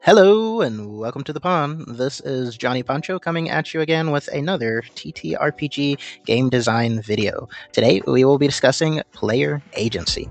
Hello and welcome to the pond. This is Johnny Pancho coming at you again with another TTRPG game design video. Today we will be discussing player agency.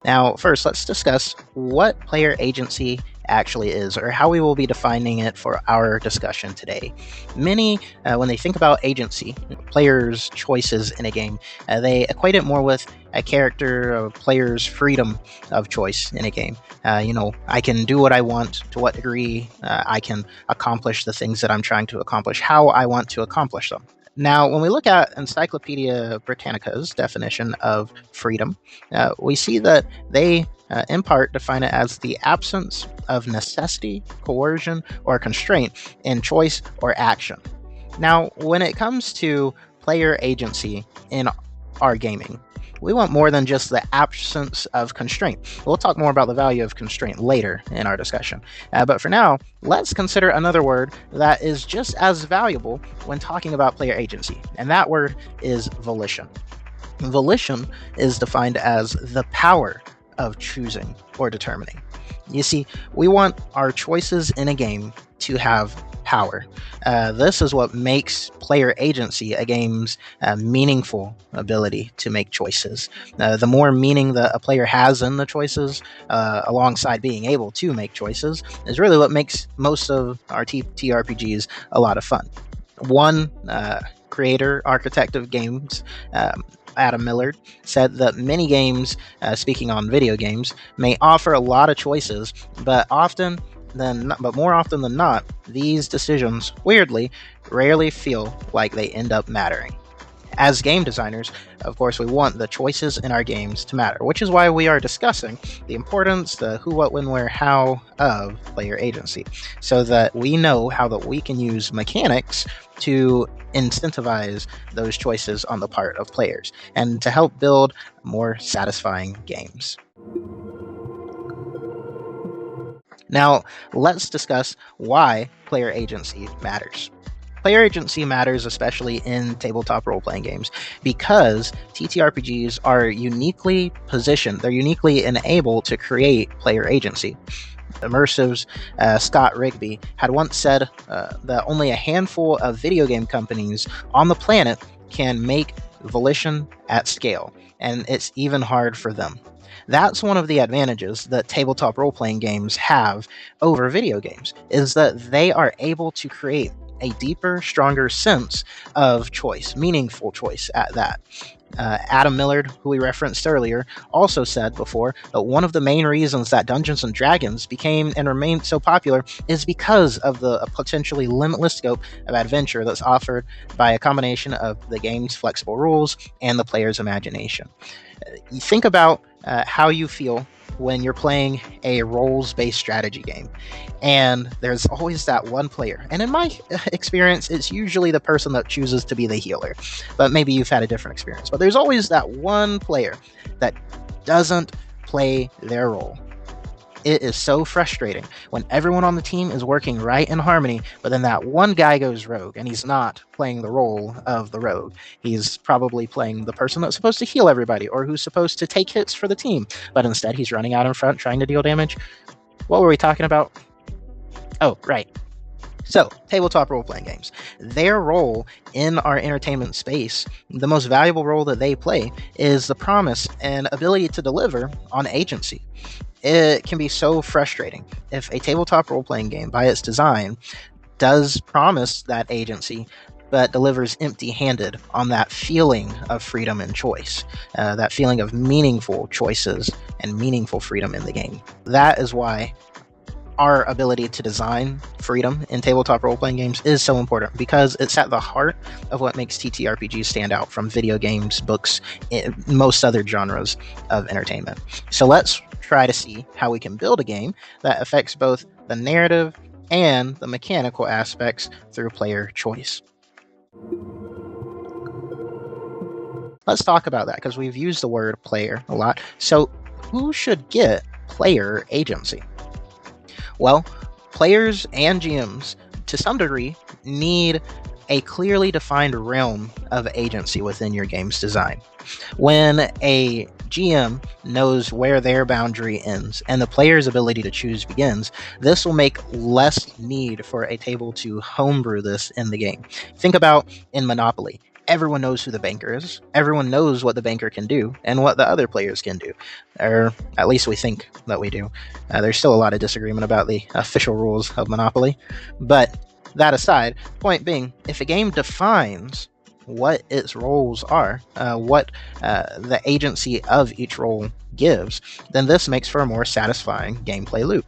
Now, first, let's discuss what player agency actually is, or how we will be defining it for our discussion today. Many, when they think about agency, players' choices in a game, they equate it more with a character or player's freedom of choice in a game. I can do what I want, to what degree I can accomplish the things that I'm trying to accomplish, how I want to accomplish them. Now, when we look at Encyclopedia Britannica's definition of freedom, we see that they, in part, define it as the absence of necessity, coercion, or constraint in choice or action. Now, when it comes to player agency in our gaming, we want more than just the absence of constraint. We'll talk more about the value of constraint later in our discussion. But for now, let's consider another word that is just as valuable when talking about player agency, and that word is volition. Volition is defined as the power of choosing or determining. You see, we want our choices in a game to have power. This is what makes player agency a game's meaningful ability to make choices. The more meaning that a player has in the choices, alongside being able to make choices, is really what makes most of our TTRPGs a lot of fun. One architect of games, Adam Millard, said that many games, speaking on video games, may offer a lot of choices, but more often than not, these decisions, weirdly, rarely feel like they end up mattering. As game designers, of course, we want the choices in our games to matter, which is why we are discussing the importance, the who, what, when, where, how of player agency, so that we know how that we can use mechanics to incentivize those choices on the part of players, and to help build more satisfying games. Now, let's discuss why player agency matters. Player agency matters especially in tabletop role-playing games because TTRPGs are uniquely positioned, they're uniquely enabled to create player agency. Immersive's Scott Rigby had once said that only a handful of video game companies on the planet can make volition at scale, and it's even hard for them. That's one of the advantages that tabletop role-playing games have over video games, is that they are able to create a deeper, stronger sense of choice, meaningful choice at that. Adam Millard, who we referenced earlier, also said before that one of the main reasons that Dungeons and Dragons became and remained so popular is because of the potentially limitless scope of adventure that's offered by a combination of the game's flexible rules and the player's imagination. You think about how you feel when you're playing a roles-based strategy game, and there's always that one player, and in my experience it's usually the person that chooses to be the healer, but maybe you've had a different experience. But there's always that one player that doesn't play their role. It is so frustrating when everyone on the team is working right in harmony, but then that one guy goes rogue, and he's not playing the role of the rogue. He's probably playing the person that's supposed to heal everybody, or who's supposed to take hits for the team, but instead he's running out in front trying to deal damage. What were we talking about? Oh, right. So, tabletop role-playing games. Their role in our entertainment space, the most valuable role that they play, is the promise and ability to deliver on agency. It can be so frustrating if a tabletop role-playing game, by its design, does promise that agency, but delivers empty-handed on that feeling of freedom and choice, that feeling of meaningful choices and meaningful freedom in the game. That is why our ability to design freedom in tabletop role-playing games is so important, because it's at the heart of what makes TTRPGs stand out from video games, books, and most other genres of entertainment. So let's try to see how we can build a game that affects both the narrative and the mechanical aspects through player choice. Let's talk about that, because we've used the word player a lot. So who should get player agency? Well, players and GMs, to some degree, need a clearly defined realm of agency within your game's design. When a GM knows where their boundary ends and the player's ability to choose begins, this will make less need for a table to homebrew this in the game. Think about in Monopoly. Everyone knows who the banker is. Everyone knows what the banker can do and what the other players can do. Or at least we think that we do. There's still a lot of disagreement about the official rules of Monopoly. But that aside, point being, if a game defines what its roles are, what the agency of each role gives, then this makes for a more satisfying gameplay loop.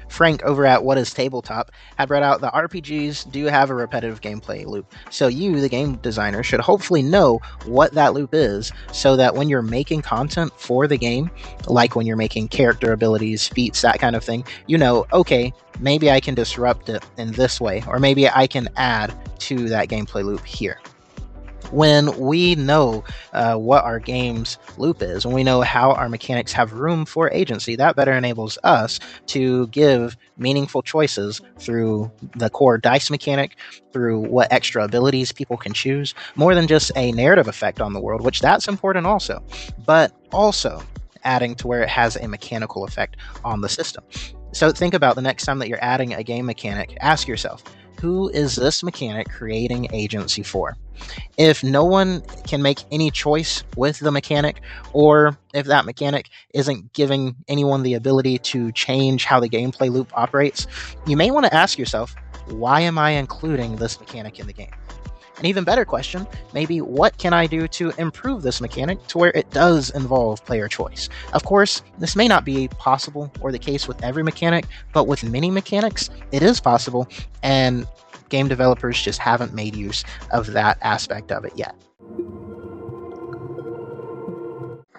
Frank over at What is Tabletop had brought out that RPGs do have a repetitive gameplay loop. So you, the game designer, should hopefully know what that loop is so that when you're making content for the game, like when you're making character abilities, feats, that kind of thing, you know, okay, maybe I can disrupt it in this way, or maybe I can add to that gameplay loop here. When we know what our game's loop is, when we know how our mechanics have room for agency, that better enables us to give meaningful choices through the core dice mechanic, through what extra abilities people can choose, more than just a narrative effect on the world, which that's important also, but also adding to where it has a mechanical effect on the system. So think about the next time that you're adding a game mechanic, ask yourself, who is this mechanic creating agency for? If no one can make any choice with the mechanic, or if that mechanic isn't giving anyone the ability to change how the gameplay loop operates, you may want to ask yourself, why am I including this mechanic in the game? An even better question may be, what can I do to improve this mechanic to where it does involve player choice? Of course, this may not be possible or the case with every mechanic, but with many mechanics, it is possible, and game developers just haven't made use of that aspect of it yet.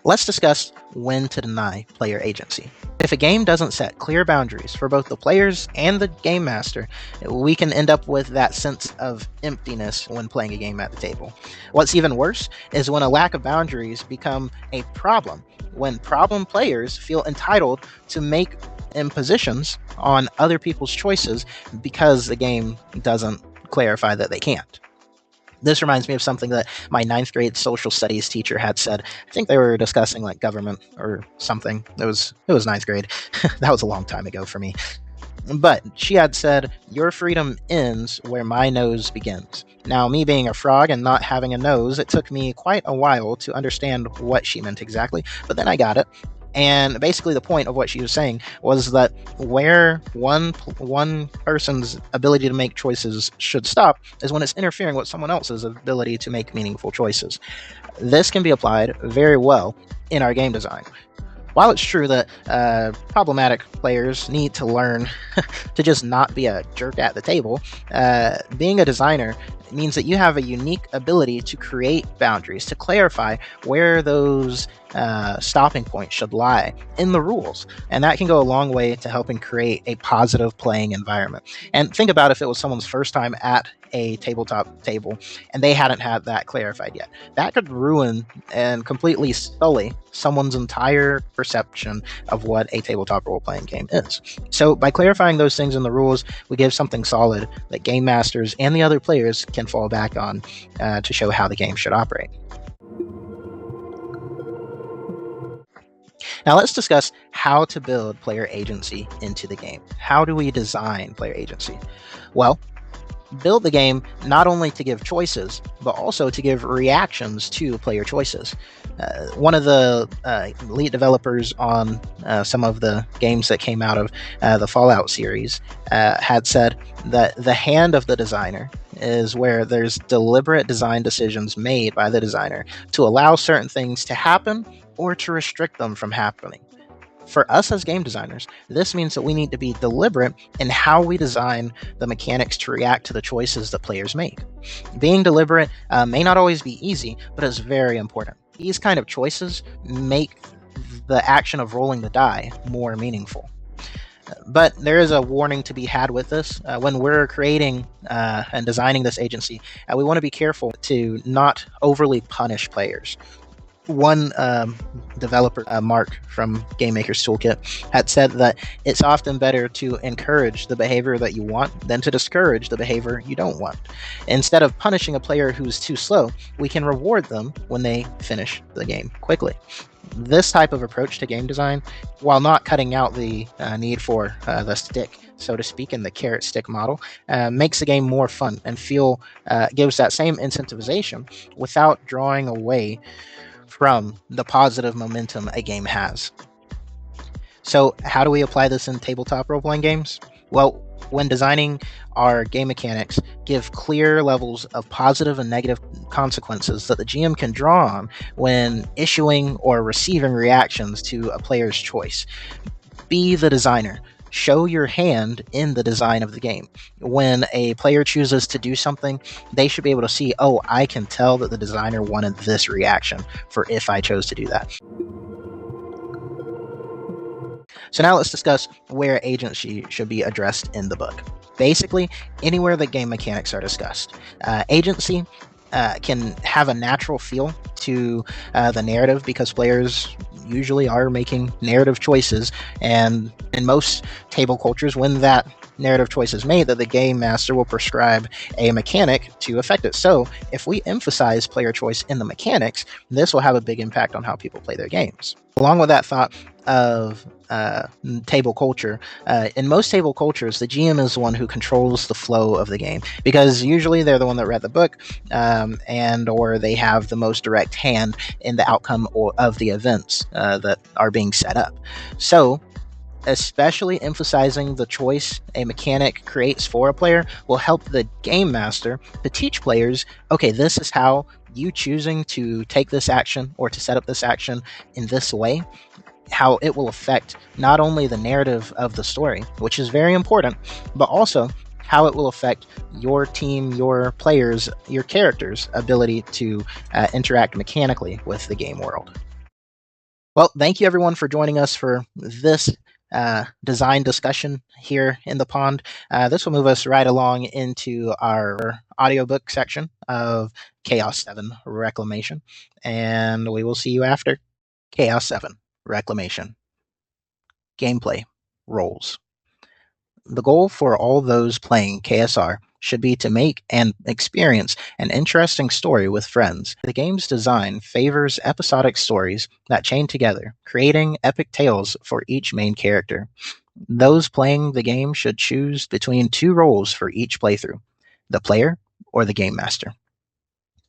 Let's discuss when to deny player agency. If a game doesn't set clear boundaries for both the players and the game master, we can end up with that sense of emptiness when playing a game at the table. What's even worse is when a lack of boundaries become a problem, when problem players feel entitled to make impositions on other people's choices because the game doesn't clarify that they can't. This reminds me of something that my 9th grade social studies teacher had said. I think they were discussing like government or something. It was 9th grade. That was a long time ago for me. But she had said, your freedom ends where my nose begins. Now, me being a frog and not having a nose, it took me quite a while to understand what she meant exactly, but then I got it. And basically the point of what she was saying was that where one person's ability to make choices should stop is when it's interfering with someone else's ability to make meaningful choices. This can be applied very well in our game design. While it's true that problematic players need to learn to just not be a jerk at the table, being a designer means that you have a unique ability to create boundaries, to clarify where those stopping points should lie in the rules. And that can go a long way to helping create a positive playing environment. And think about if it was someone's first time at a tabletop table and they hadn't had that clarified yet. That could ruin and completely sully someone's entire perception of what a tabletop role-playing game is. So by clarifying those things in the rules, we give something solid that game masters and the other players can fall back on to show how the game should operate. Now let's discuss how to build player agency into the game. How do we design player agency? Well, build the game not only to give choices, but also to give reactions to player choices. One of the lead developers on some of the games that came out of the Fallout series had said that the hand of the designer is where there's deliberate design decisions made by the designer to allow certain things to happen or to restrict them from happening. For us as game designers, this means that we need to be deliberate in how we design the mechanics to react to the choices that players make. Being deliberate may not always be easy, but it's very important. These kind of choices make the action of rolling the die more meaningful. But there is a warning to be had with this. When we're creating and designing this agency, we want to be careful to not overly punish players. One developer, Mark from Game Maker's Toolkit, had said that it's often better to encourage the behavior that you want than to discourage the behavior you don't want. Instead of punishing a player who's too slow, we can reward them when they finish the game quickly. This type of approach to game design, while not cutting out the need for the stick, so to speak, in the carrot stick model, makes the game more fun and gives that same incentivization without drawing away from the positive momentum a game has. So, how do we apply this in tabletop role playing games? Well, when designing our game mechanics, give clear levels of positive and negative consequences that the GM can draw on when issuing or receiving reactions to a player's choice. Be the designer. Show your hand in the design of the game. When a player chooses to do something, they should be able to see, oh, I can tell that the designer wanted this reaction for if I chose to do that. So now let's discuss where agency should be addressed in the book. Basically, anywhere that game mechanics are discussed. Agency can have a natural feel to the narrative because players usually are making narrative choices, and in most table cultures, when that narrative choice is made, that the game master will prescribe a mechanic to affect it. So if we emphasize player choice in the mechanics, this will have a big impact on how people play their games. Along with that thought of table culture, in most table cultures, the GM is the one who controls the flow of the game because usually they're the one that read the book, and or they have the most direct hand in the outcome of the events that are being set up. So especially emphasizing the choice a mechanic creates for a player will help the game master to teach players, okay, this is how you choosing to take this action or to set up this action in this way, how it will affect not only the narrative of the story, which is very important, but also how it will affect your team, your players, your characters' ability to interact mechanically with the game world. Well, thank you everyone for joining us for this design discussion here in the pond. This will move us right along into our audiobook section of Chaos 7 Reclamation, and we will see you after. Chaos 7 Reclamation. Gameplay. Roles. The goal for all those playing KSR should be to make and experience an interesting story with friends. The game's design favors episodic stories that chain together, creating epic tales for each main character. Those playing the game should choose between two roles for each playthrough: the player or the game master.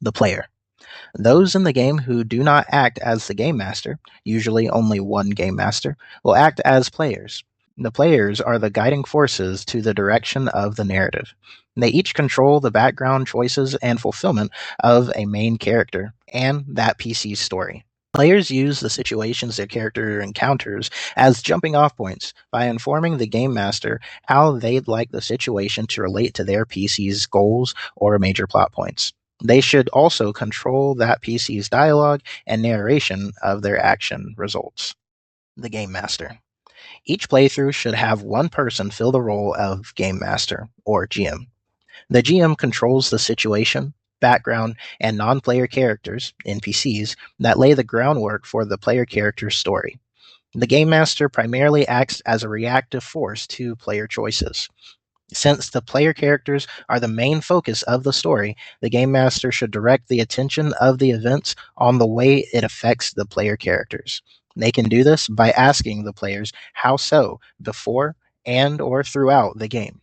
The player. Those in the game who do not act as the game master, usually only one game master, will act as players. The players are the guiding forces to the direction of the narrative. They each control the background choices and fulfillment of a main character and that PC's story. Players use the situations their character encounters as jumping off points by informing the game master how they'd like the situation to relate to their PC's goals or major plot points. They should also control that PC's dialogue and narration of their action results. The Game Master. Each playthrough should have one person fill the role of Game Master, or GM. The GM controls the situation, background, and non-player characters, NPCs, that lay the groundwork for the player character's story. The Game Master primarily acts as a reactive force to player choices. Since the player characters are the main focus of the story, the Game Master should direct the attention of the events on the way it affects the player characters. They can do this by asking the players how so before and or throughout the game.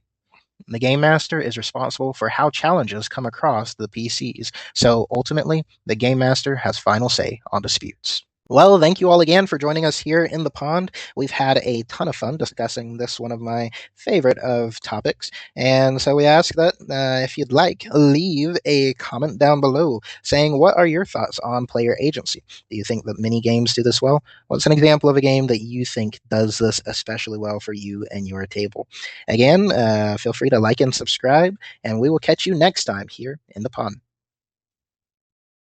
The Game Master is responsible for how challenges come across the PCs, so ultimately, the Game Master has final say on disputes. Well, thank you all again for joining us here in the pond. We've had a ton of fun discussing this one of my favorite of topics. And so we ask that if you'd like, leave a comment down below saying what are your thoughts on player agency. Do you think that mini games do this well? What's an example of a game that you think does this especially well for you and your table? Again, feel free to like and subscribe, and we will catch you next time here in the pond.